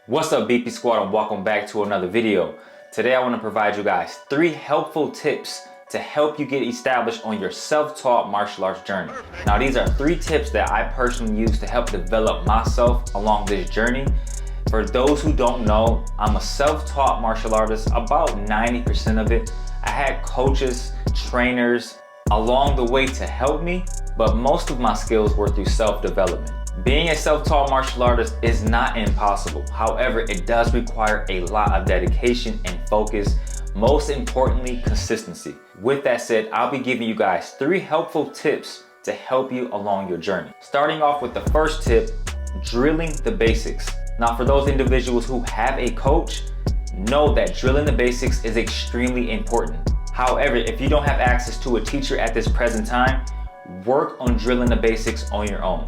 What's up, BP Squad, and welcome back to another video. Today I want to provide you guys 3 helpful tips to help you get established on your self-taught martial arts journey. Now these are 3 tips that I personally use to help develop myself along this journey. For those who don't know, I'm a self-taught martial artist, about 90% of it. I had coaches, trainers along the way to help me, but most of my skills were through self-development. Being a self-taught martial artist is not impossible. However, it does require a lot of dedication and focus. Most importantly, consistency. With that said, I'll be giving you guys 3 helpful tips to help you along your journey. Starting off with the first tip, drilling the basics. Now, for those individuals who have a coach, know that drilling the basics is extremely important. However, if you don't have access to a teacher at this present time, work on drilling the basics on your own.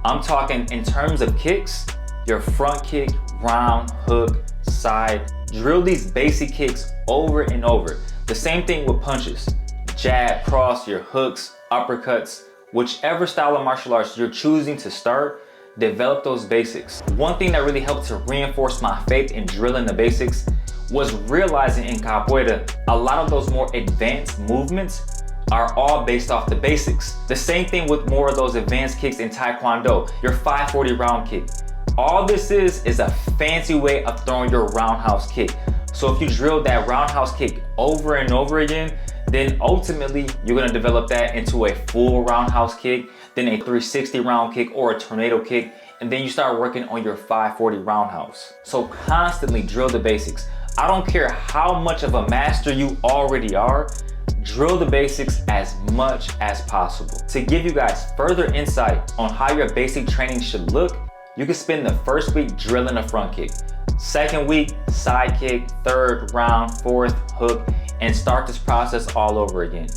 I'm talking in terms of kicks, your front kick, round, hook, side. Drill these basic kicks over and over. The same thing with punches. Jab, cross, your hooks, uppercuts, whichever style of martial arts you're choosing to start, develop those basics. One thing that really helped to reinforce my faith in drilling the basics was realizing in capoeira, a lot of those more advanced movements are all based off the basics. The same thing with more of those advanced kicks in Taekwondo, your 540 round kick. All this is a fancy way of throwing your roundhouse kick. So if you drill that roundhouse kick over and over again, then ultimately you're gonna develop that into a full roundhouse kick, then a 360 round kick or a tornado kick, and then you start working on your 540 roundhouse. So constantly drill the basics. I don't care how much of a master you already are, drill the basics as much as possible. To give you guys further insight on how your basic training should look, you can spend the first week drilling a front kick, second week side kick, third round, fourth hook, and start this process all over again.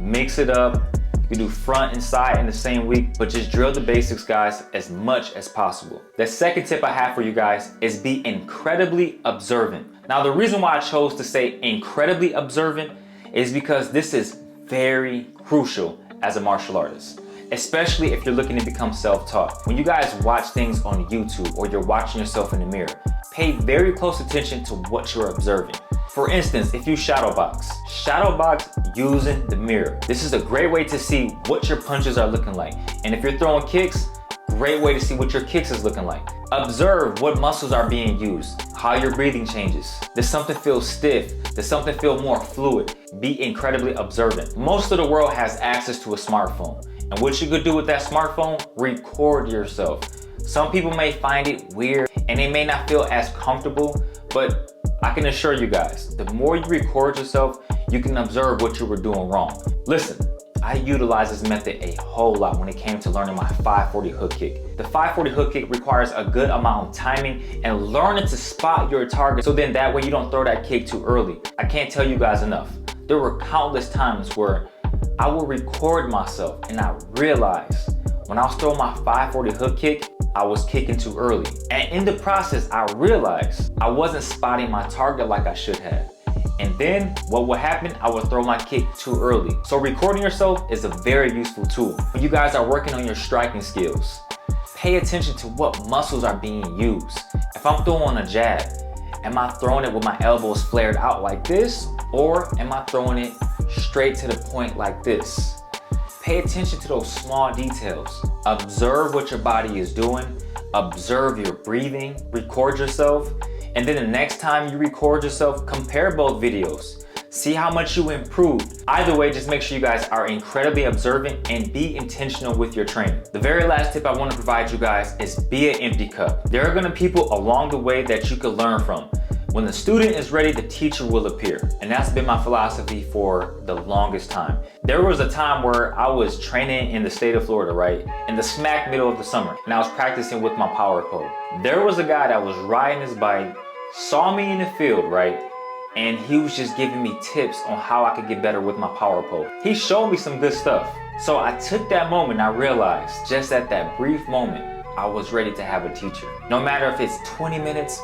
Mix it up. You can do front and side in the same week, but just drill the basics, guys, as much as possible. The second tip I have for you guys is be incredibly observant. Now, the reason why I chose to say incredibly observant is because this is very crucial as a martial artist, especially if you're looking to become self-taught. When you guys watch things on YouTube or you're watching yourself in the mirror, pay very close attention to what you're observing. For instance, if you shadow box using the mirror. This is a great way to see what your punches are looking like. And if you're throwing kicks, great way to see what your kicks is looking like. Observe what muscles are being used, how your breathing changes. Does something feel stiff? Does something feel more fluid? Be incredibly observant. Most of the world has access to a smartphone. And what you could do with that smartphone, record yourself. Some people may find it weird and they may not feel as comfortable, but I can assure you guys, the more you record yourself, you can observe what you were doing wrong. Listen, I utilized this method a whole lot when it came to learning my 540 hook kick. The 540 hook kick requires a good amount of timing and learning to spot your target, so then that way you don't throw that kick too early. I can't tell you guys enough. There were countless times where I would record myself and I realized when I was throwing my 540 hook kick, I was kicking too early. And in the process, I realized I wasn't spotting my target like I should have. And then what would happen, I would throw my kick too early. So recording yourself is a very useful tool. When you guys are working on your striking skills, pay attention to what muscles are being used. If I'm throwing a jab, am I throwing it with my elbows flared out like this? Or am I throwing it straight to the point like this? Pay attention to those small details. Observe what your body is doing. Observe your breathing. Record yourself. And then the next time you record yourself, compare both videos. See how much you improved. Either way, just make sure you guys are incredibly observant and be intentional with your training. The very last tip I want to provide you guys is be an empty cup. There are going to be people along the way that you can learn from. When the student is ready, the teacher will appear. And that's been my philosophy for the longest time. There was a time where I was training in the state of Florida, right? In the smack middle of the summer. And I was practicing with my power pole. There was a guy that was riding his bike, saw me in the field, right? And he was just giving me tips on how I could get better with my power pole. He showed me some good stuff. So I took that moment and I realized just at that brief moment, I was ready to have a teacher. No matter if it's 20 minutes,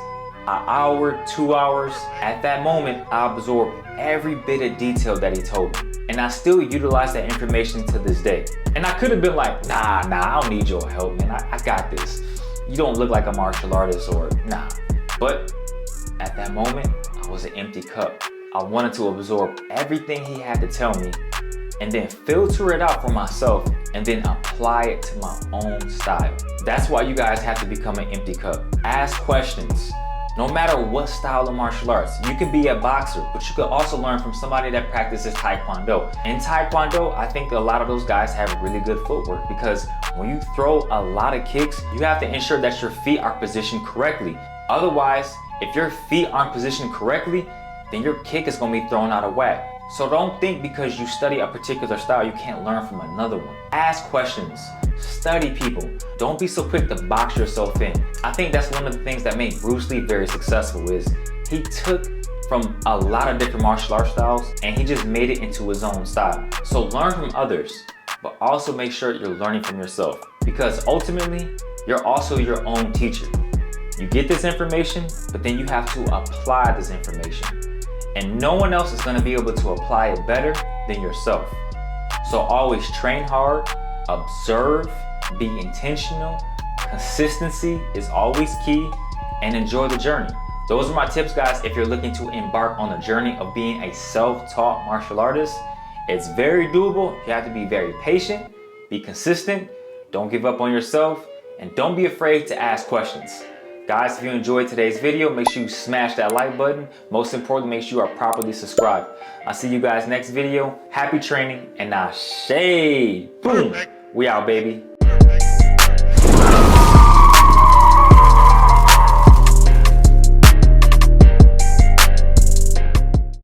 an hour, 2 hours, at that moment, I absorbed every bit of detail that he told me. And I still utilize that information to this day. And I could have been like, nah, I don't need your help, man. I got this. You don't look like a martial artist, or nah. But at that moment, I was an empty cup. I wanted to absorb everything he had to tell me and then filter it out for myself and then apply it to my own style. That's why you guys have to become an empty cup. Ask questions. No matter what style of martial arts, you can be a boxer, but you could also learn from somebody that practices Taekwondo. In Taekwondo, I think a lot of those guys have really good footwork because when you throw a lot of kicks, you have to ensure that your feet are positioned correctly. Otherwise, if your feet aren't positioned correctly, then your kick is gonna be thrown out of whack. So don't think because you study a particular style, you can't learn from another one. Ask questions, study people. Don't be so quick to box yourself in. I think that's one of the things that made Bruce Lee very successful is he took from a lot of different martial arts styles and he just made it into his own style. So learn from others, but also make sure you're learning from yourself because ultimately, you're also your own teacher. You get this information, but then you have to apply this information. And no one else is gonna be able to apply it better than yourself. So always train hard, observe, be intentional, consistency is always key, and enjoy the journey. Those are my tips, guys, if you're looking to embark on the journey of being a self-taught martial artist. It's very doable. You have to be very patient, be consistent, don't give up on yourself, and don't be afraid to ask questions. Guys, if you enjoyed today's video, make sure you smash that like button. Most importantly, make sure you are properly subscribed. I'll see you guys next video. Happy training and now shade. Boom. We out, baby.